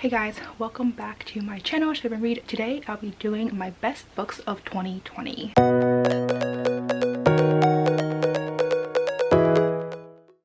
Hey guys, welcome back to my channel, Ship and Read. Today I'll be doing my best books of 2020.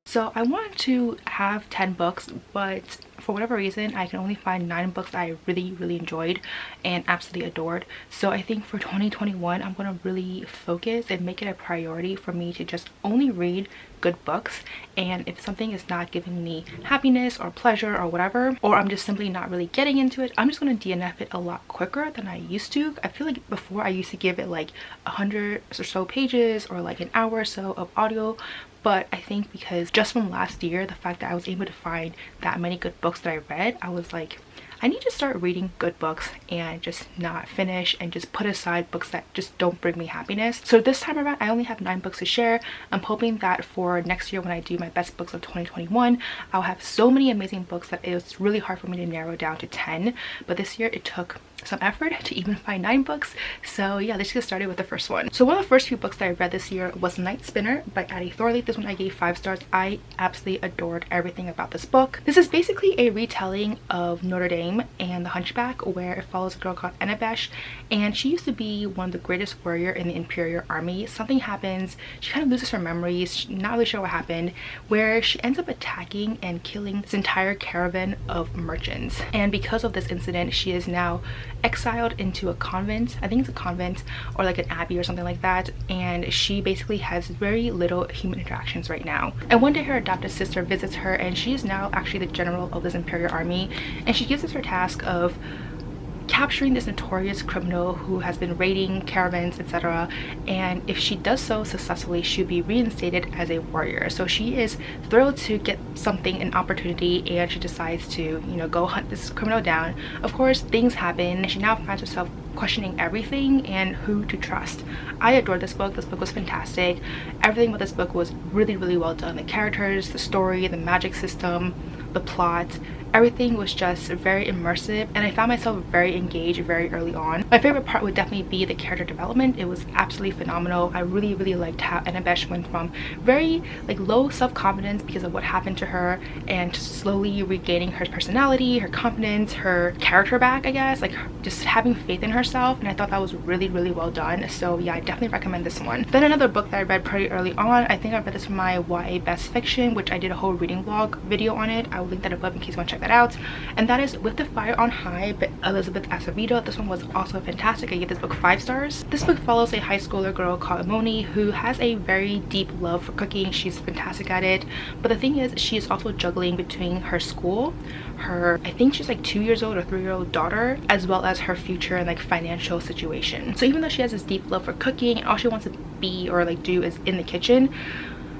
So I wanted to have 10 books, but for whatever reason I can only find 9 books that I really enjoyed and absolutely adored. So I think for 2021 I'm going to really focus and make it a priority for me to just only read good books, and if something is not giving me happiness or pleasure or whatever, or I'm just simply not really getting into it, I'm just going to DNF it a lot quicker than I used to. I feel like before I used to give it like 100 or so pages or like an hour or so of audio, but I think because just from last year, the fact that I was able to find that many good books that I read, I was like, I need to start reading good books and just not finish and just put aside books that just don't bring me happiness. So this time around I only have 9 books to share. I'm hoping that for next year when I do my best books of 2021, I'll have so many amazing books that it's really hard for me to narrow down to 10. But this year it took some effort to even find 9 books. So yeah, let's get started with the first one. So one of the first few books that I read this year was Night Spinner by Addie Thorley. This one I gave 5 stars. I absolutely adored everything about this book. This is basically a retelling of Notre Dame and the Hunchback, where it follows a girl called Ennebesh, and she used to be one of the greatest warrior in the Imperial Army. Something happens, she kind of loses her memories, she's not really sure what happened, where she ends up attacking and killing this entire caravan of merchants. And because of this incident, she is now exiled into a convent. I think it's a convent or like an abbey or something like that, and she basically has very little human interactions right now. And one day her adopted sister visits her, and she is now actually the general of this Imperial Army, and she gives us her task of capturing this notorious criminal who has been raiding caravans, etc. And if she does so successfully, she'll be reinstated as a warrior. So she is thrilled to get something, an opportunity, and she decides to, you know, go hunt this criminal down. Of course, things happen, and she now finds herself questioning everything and who to trust. I adored this book. This book was fantastic. Everything about this book was really well done. The characters, the story, the magic system, the plot, everything was just very immersive, and I found myself very engaged very early on. My favorite part would definitely be the character development. It was absolutely phenomenal. I really liked how Ennebesh went from very like low self-confidence because of what happened to her, and slowly regaining her personality, her confidence, her character back, I guess, like just having faith in herself. And I thought that was really well done. So yeah, I definitely recommend this one. Then another book that I read pretty early on, I think I read this from my YA Best Fiction, which I did a whole reading vlog video on it. I will link that above in case you want to check that out, and that is With the Fire on High by Elizabeth Acevedo. This one was also fantastic. I gave this book 5 stars. This book follows a high schooler girl called Moni who has a very deep love for cooking. She's fantastic at it, but the thing is, she is also juggling between her school, her, I think she's like 2 years old or 3-year-old daughter, as well as her future and like financial situation. So even though she has this deep love for cooking and all she wants to be or like do is in the kitchen,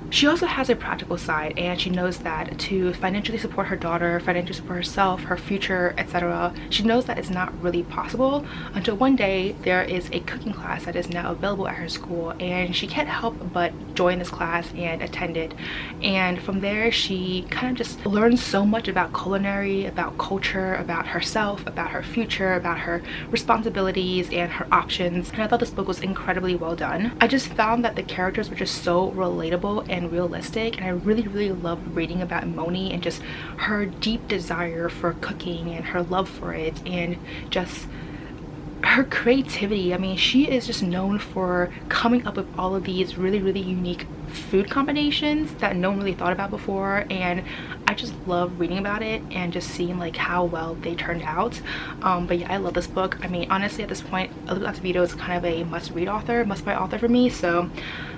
she also has a practical side, and she knows that to financially support her daughter, financially support herself, her future, etc., she knows that it's not really possible until one day there is a cooking class that is now available at her school, and she can't help but join this class and attend it. And from there she kind of just learns so much about culinary, about culture, about herself, about her future, about her responsibilities and her options. And I thought this book was incredibly well done. I just found that the characters were just so relatable and realistic, and I really loved reading about Moni and just her deep desire for cooking and her love for it and just her creativity. I mean, she is just known for coming up with all of these really unique food combinations that no one really thought about before, and I just love reading about it and just seeing like how well they turned out. But yeah, I love this book. I mean, honestly, at this point, Elizabeth Acevedo is kind of a must-read author, must-buy author for me. So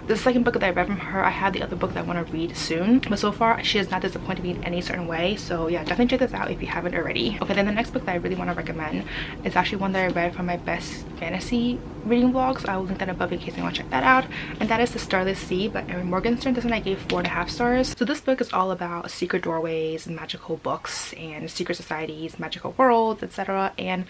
the second book that I read from her, I have the other book that I want to read soon, but so far she has not disappointed me in any certain way. So yeah, definitely check this out if you haven't already. Okay, then the next book that I really want to recommend is actually one that I read from my Best Fantasy reading vlogs. I will link that above in case you want to check that out, and that is The Starless Sea by Erin Morgenstern. This one I gave 4.5 stars. So this book is all about secret doorways, magical books, and secret societies, magical worlds, etc. And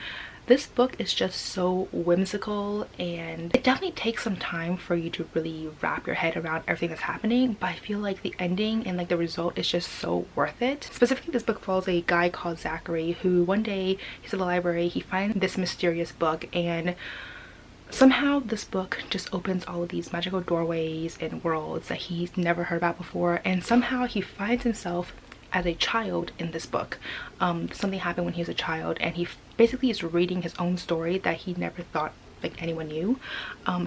this book is just so whimsical, and it definitely takes some time for you to really wrap your head around everything that's happening, but I feel like the ending and like the result is just so worth it. Specifically, this book follows a guy called Zachary who one day he's at the library, he finds this mysterious book, and somehow this book just opens all of these magical doorways and worlds that he's never heard about before, and somehow he finds himself as a child in this book. Something happened when he was a child, and he basically is reading his own story that he never thought like anyone knew.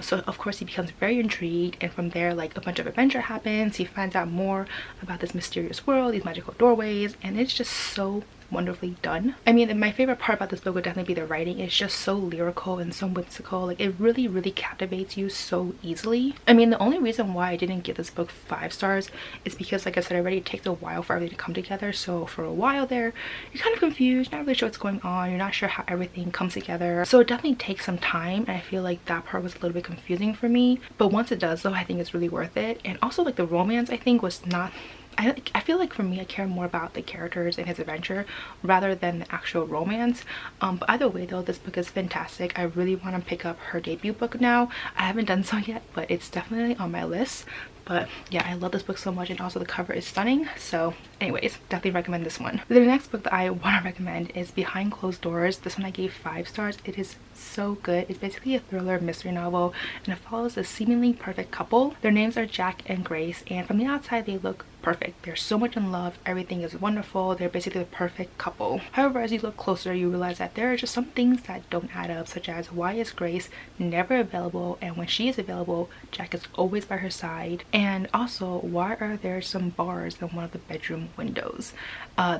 So of course he becomes very intrigued, and from there like a bunch of adventure happens. He finds out more about this mysterious world, these magical doorways, and it's just so wonderfully done. I mean, my favorite part about this book would definitely be the writing. It's just so lyrical and so whimsical. Like, it really captivates you so easily. I mean, the only reason why I didn't give this book 5 stars is because, like I said already, it takes a while for everything to come together. So for a while there, you're kind of confused, not really sure what's going on, you're not sure how everything comes together. So it definitely takes some time, and I feel like that part was a little bit confusing for me. But once it does though, I think it's really worth it. And also, like, the romance I think was not, I feel like for me, I care more about the characters and his adventure rather than the actual romance. But either way though, this book is fantastic. I really want to pick up her debut book now. I haven't done so yet, but it's definitely on my list. But yeah, I love this book so much, and also the cover is stunning. So anyways, definitely recommend this one. The next book that I want to recommend is Behind Closed Doors. This one I gave 5 stars. It is so good. It's basically a thriller mystery novel, and it follows a seemingly perfect couple. Their names are Jack and Grace, and from the outside they look perfect. They're so much in love, everything is wonderful, they're basically the perfect couple. However, as you look closer, you realize that there are just some things that don't add up, such as why is Grace never available, and when she is available, Jack is always by her side, and also why are there some bars in one of the bedroom windows.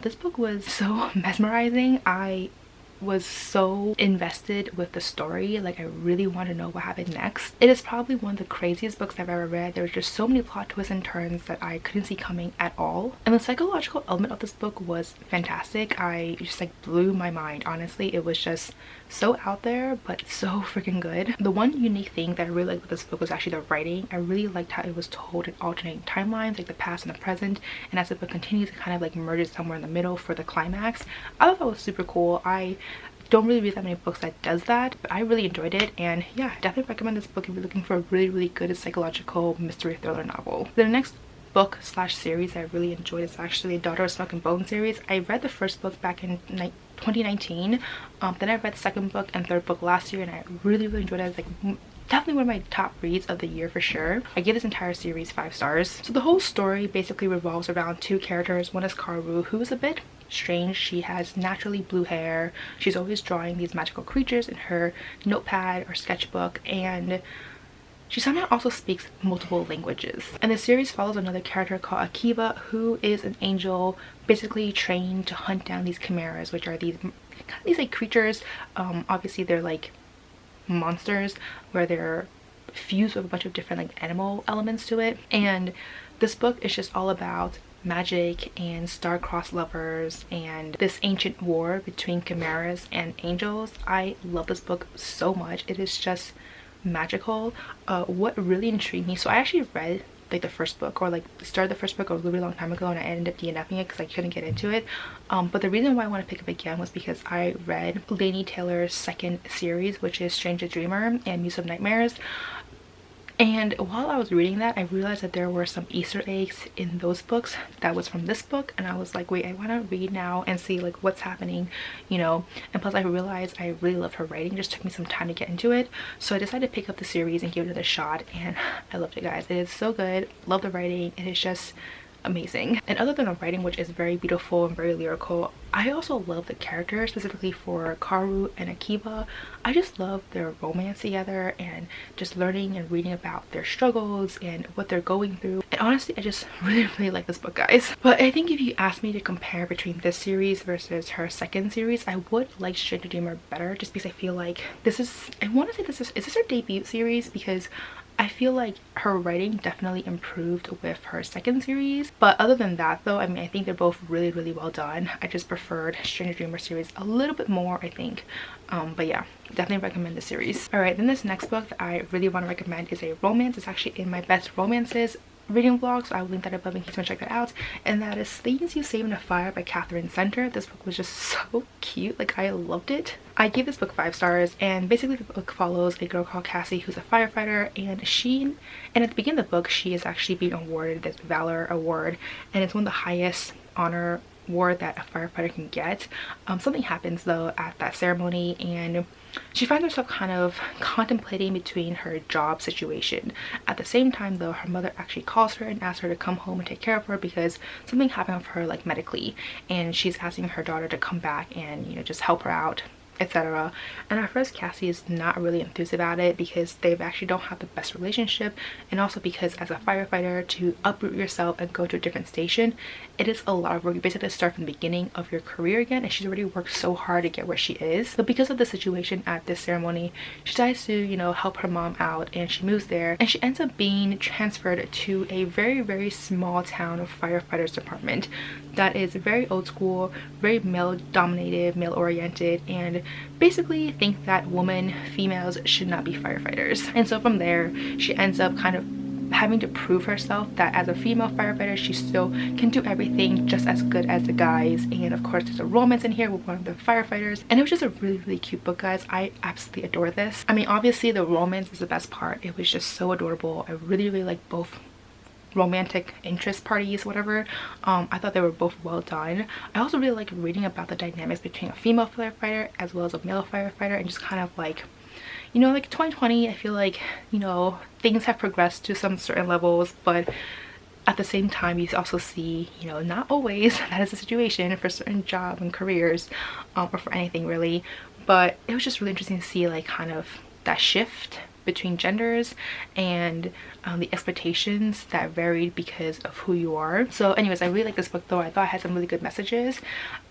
This book was so mesmerizing. I was so invested with the story. Like, I really want to know what happened next. It is probably one of the craziest books I've ever read. There was just so many plot twists and turns that I couldn't see coming at all, and the psychological element of this book was fantastic. I just like blew my mind, honestly. It was just so out there, but so freaking good. The one unique thing that I really liked with this book was actually the writing. I really liked how it was told in alternating timelines, like the past and the present, and as the book continues, it kind of like merges somewhere in the middle for the climax. I thought that was super cool. I don't really read that many books that does that, but I really enjoyed it, and yeah, definitely recommend this book if you're looking for a really good psychological mystery thriller novel. The next book slash series I really enjoyed is actually Daughter of Smoke and Bone series. I read the first book back in 2019, then I read the second book and third book last year, and I really enjoyed it. It's like definitely one of my top reads of the year for sure. I give this entire series 5 stars. So the whole story basically revolves around 2 characters. One is Karu, who is a bit strange. She has naturally blue hair. She's always drawing these magical creatures in her notepad or sketchbook, and she somehow also speaks multiple languages. And the series follows another character called Akiva, who is an angel basically trained to hunt down these chimeras, which are these like creatures. Obviously they're like monsters where they're fused with a bunch of different like animal elements to it. And this book is just all about magic and star-crossed lovers and this ancient war between chimeras and angels. I love this book so much. It is just magical. What really intrigued me, so I actually read like the first book, or like started the first book a really long time ago, and I ended up DNFing it because I couldn't get into it. But the reason why I want to pick up again was because I read Laini Taylor's second series, which is Strange the Dreamer and Muse of Nightmares. And while I was reading that, I realized that there were some Easter eggs in those books that was from this book, and I was like, wait, I want to read now and see like what's happening, you know. And plus I realized I really loved her writing. It just took me some time to get into it, so I decided to pick up the series and give it another shot, and I loved it, guys. It is so good. Love the writing. It is just amazing. And other than the writing, which is very beautiful and very lyrical, I also love the characters, specifically for Karu and Akiva. I just love their romance together, and just learning and reading about their struggles and what they're going through. And honestly, I just really like this book, guys. But I think if you ask me to compare between this series versus her second series, I would like Strange the Dreamer better, just because I feel like this is, I want to say this is this her debut series? Because I feel like her writing definitely improved with her second series. But other than that though, I mean, I think they're both really well done. I just preferred Strange the Dreamer series a little bit more, I think. But yeah, definitely recommend the series. Alright, then this next book that I really want to recommend is a romance. It's actually in my best romances reading vlog, so I will link that above in case you want to check that out, and that is Things You Save in a Fire by Catherine Center. This book was just so cute. Like, I loved it. I gave this book 5 stars, and basically the book follows a girl called Cassie who's a firefighter, and at the beginning of the book she is actually being awarded this Valor Award, and it's one of the highest honor reward that a firefighter can get. Something happens though at that ceremony, and she finds herself kind of contemplating between her job situation. At the same time though, her mother actually calls her and asks her to come home and take care of her because something happened for her, like medically, and she's asking her daughter to come back and, you know, just help her out, etc. And at first Cassie is not really enthused about it because they actually don't have the best relationship, and also because as a firefighter, to uproot yourself and go to a different station, it is a lot of work. You basically start from the beginning of your career again, and she's already worked so hard to get where she is. But because of the situation at this ceremony, she decides to, you know, help her mom out, and she moves there, and she ends up being transferred to a very small town of firefighters department that is very old school, very male dominated, male oriented, and basically think that females should not be firefighters. And so from there, she ends up kind of having to prove herself that as a female firefighter, she still can do everything just as good as the guys. And of course, there's a romance in here with one of the firefighters, and it was just a really cute book, guys. I absolutely adore this. I mean, obviously the romance is the best part. It was just so adorable. I really like both romantic interest parties, whatever. I thought they were both well done. I also really like reading about the dynamics between a female firefighter as well as a male firefighter, and just kind of like, you know, like 2020, I feel like, you know, things have progressed to some certain levels, but at the same time you also see, you know, not always that is the situation for certain jobs and careers, or for anything really. But it was just really interesting to see like kind of that shift between genders, and the expectations that varied because of who you are. So anyways, I really like this book though. I thought it had some really good messages,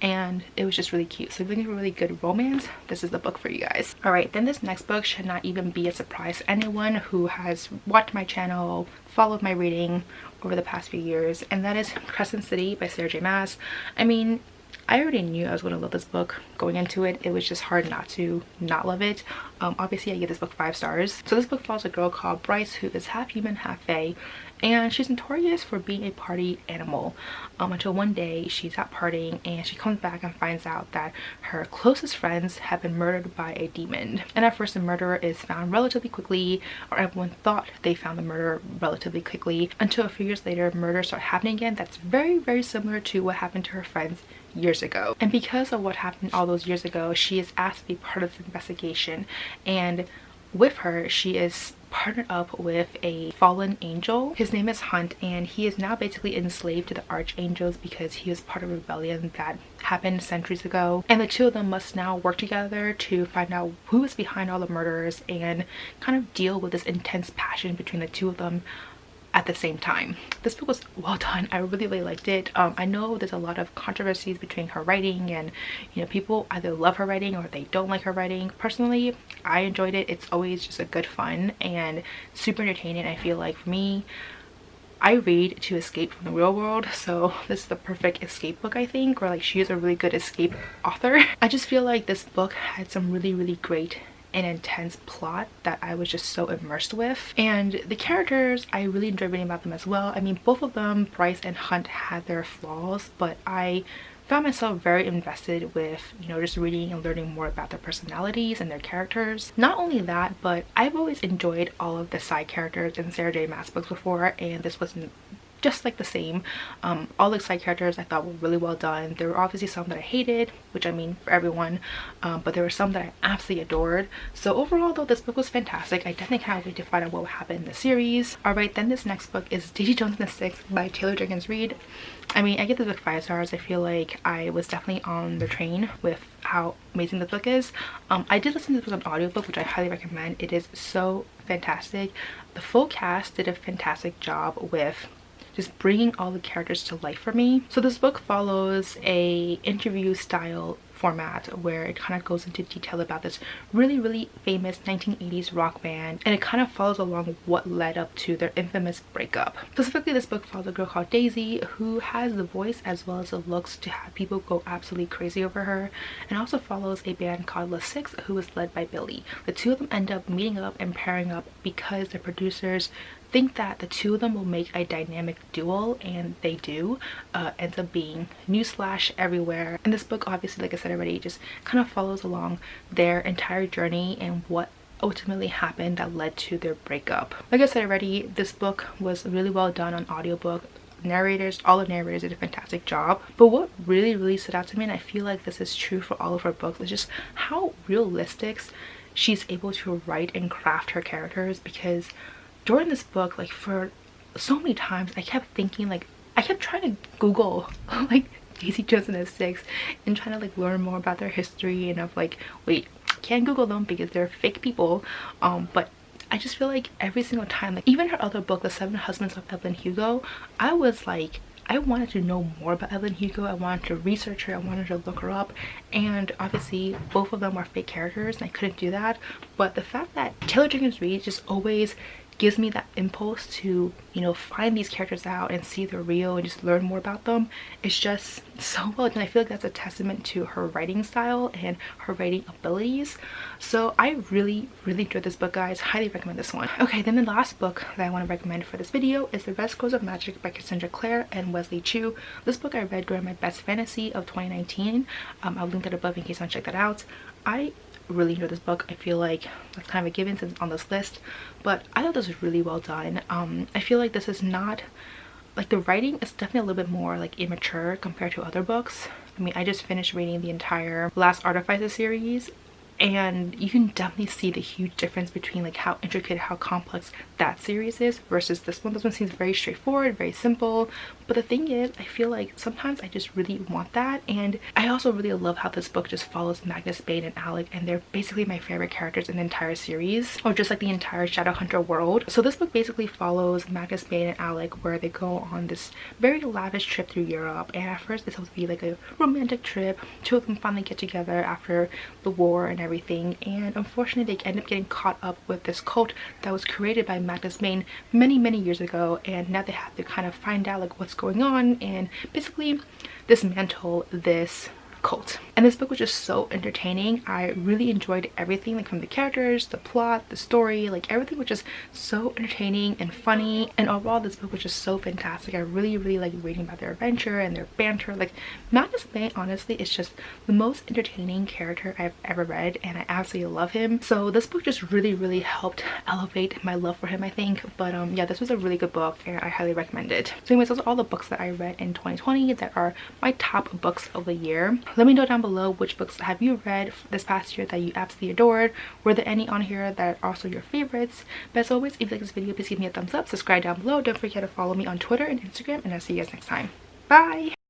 and it was just really cute. So if you're looking for really good romance, this is the book for you guys. All right, then this next book should not even be a surprise to anyone who has watched my channel, followed my reading over the past few years, and that is Crescent City by Sarah J Maas. I mean, I already knew I was going to love this book going into it. It was just hard not to not love it. Obviously I give this book 5 stars. So this book follows a girl called Bryce who is half human, half fae, and she's notorious for being a party animal, until one day she's out partying and she comes back and finds out that her closest friends have been murdered by a demon. And at first the murderer is found relatively quickly, or everyone thought they found the murderer relatively quickly, until a few years later murders start happening again. That's very similar to what happened to her friends years ago. And because of what happened all those years ago, she is asked to be part of the investigation, and with her she is partnered up with a fallen angel. His name is Hunt, and he is now basically enslaved to the archangels because he was part of a rebellion that happened centuries ago, and the two of them must now work together to find out who is behind all the murders and kind of deal with this intense passion between the two of them at the same time. This book was well done. I really liked it. I know there's a lot of controversies between her writing, and you know, people either love her writing or they don't like her writing. Personally, I enjoyed it. It's always just a good fun and super entertaining. I feel like for me, I read to escape from the real world, so this is the perfect escape book, I think, or like she is a really good escape author. I just feel like this book had some really great and intense plot that I was just so immersed with, and the characters, I really enjoyed reading about them as well. I mean, both of them, Bryce and Hunt, had their flaws, but I found myself very invested with, you know, just reading and learning more about their personalities and their characters. Not only that, but I've always enjoyed all of the side characters in Sarah J Maas books before, and this wasn't just like the same. All the side characters I thought were really well done. There were obviously some that I hated, which I mean for everyone, but there were some that I absolutely adored. So overall though, this book was fantastic. I definitely can't wait to find out what will happen in the series. Alright, then this next book is Daisy Jones and the Six by Taylor Jenkins Reid. I mean, I give this book 5 stars. I feel like I was definitely on the train with how amazing this book is. I did listen to this book on audiobook, which I highly recommend. It is so fantastic. The full cast did a fantastic job with just bringing all the characters to life for me. So this book follows a interview style format where it kind of goes into detail about this really famous 1980s rock band, and it kind of follows along what led up to their infamous breakup. Specifically, this book follows a girl called Daisy who has the voice as well as the looks to have people go absolutely crazy over her, and also follows a band called The Six who is led by Billy. The two of them end up meeting up and pairing up because the producers think that the two of them will make a dynamic duo, and they do. Ends up being newsflash everywhere. And this book, obviously, like I said already, just kind of follows along their entire journey and what ultimately happened that led to their breakup. Like I said already, this book was really well done on audiobook. narrators, all the narrators did a fantastic job. But what really stood out to me, and I feel like this is true for all of her books, is just how realistic she's able to write and craft her characters. Because during this book, like, for so many times I kept thinking, like, I kept trying to Google like Daisy Jones and the Six and trying to like learn more about their history, and of like, wait, can't Google them because they're fake people. But I just feel like every single time, like even her other book, The Seven Husbands of Evelyn Hugo, I was like, I wanted to know more about Evelyn Hugo. I wanted to research her, I wanted to look her up, and obviously both of them are fake characters and I couldn't do that. But the fact that Taylor Jenkins Reid just always gives me that impulse to, you know, find these characters out and see they're real and just learn more about them, it's just so well done. I feel like that's a testament to her writing style and her writing abilities. So I really enjoyed this book, guys. Highly recommend this one. Okay, then the last book that I want to recommend for this video is The Red Scrolls of Magic by Cassandra Clare and Wesley Chu. This book I read during my best fantasy of 2019. I'll link that above in case you want to check that out. I really enjoyed this book. I feel like that's kind of a given since it's on this list, but I thought this was really well done. I feel like this is not, like, the writing is definitely a little bit more like immature compared to other books. I mean, I just finished reading the entire Last Artificer series, and you can definitely see the huge difference between like how intricate, how complex that series is versus this one. This one seems very straightforward, very simple. But the thing is, I feel like sometimes I just really want that. And I also really love how this book just follows Magnus Bane and Alec, and they're basically my favorite characters in the entire series, or just like the entire Shadowhunter world. So this book basically follows Magnus Bane and Alec, where they go on this very lavish trip through Europe. And at first it's supposed to be like a romantic trip. Two of them finally get together after the war and everything, and unfortunately they end up getting caught up with this cult that was created by Magnus Bane many years ago, and now they have to kind of find out like what's going on and basically dismantle this cult. And this book was just so entertaining. I really enjoyed everything, like from the characters, the plot, the story, like everything was just so entertaining and funny. And overall this book was just so fantastic. I really liked reading about their adventure and their banter. Like, Magnus Bane honestly is just the most entertaining character I've ever read, and I absolutely love him. So this book just really helped elevate my love for him, I think. But yeah, this was a really good book and I highly recommend it. So anyways, those are all the books that I read in 2020 that are my top books of the year. Let me know down below which books have you read this past year that you absolutely adored. Were there any on here that are also your favorites? But as always, if you like this video, please give me a thumbs up, subscribe down below, don't forget to follow me on Twitter and Instagram, and I'll see you guys next time. Bye!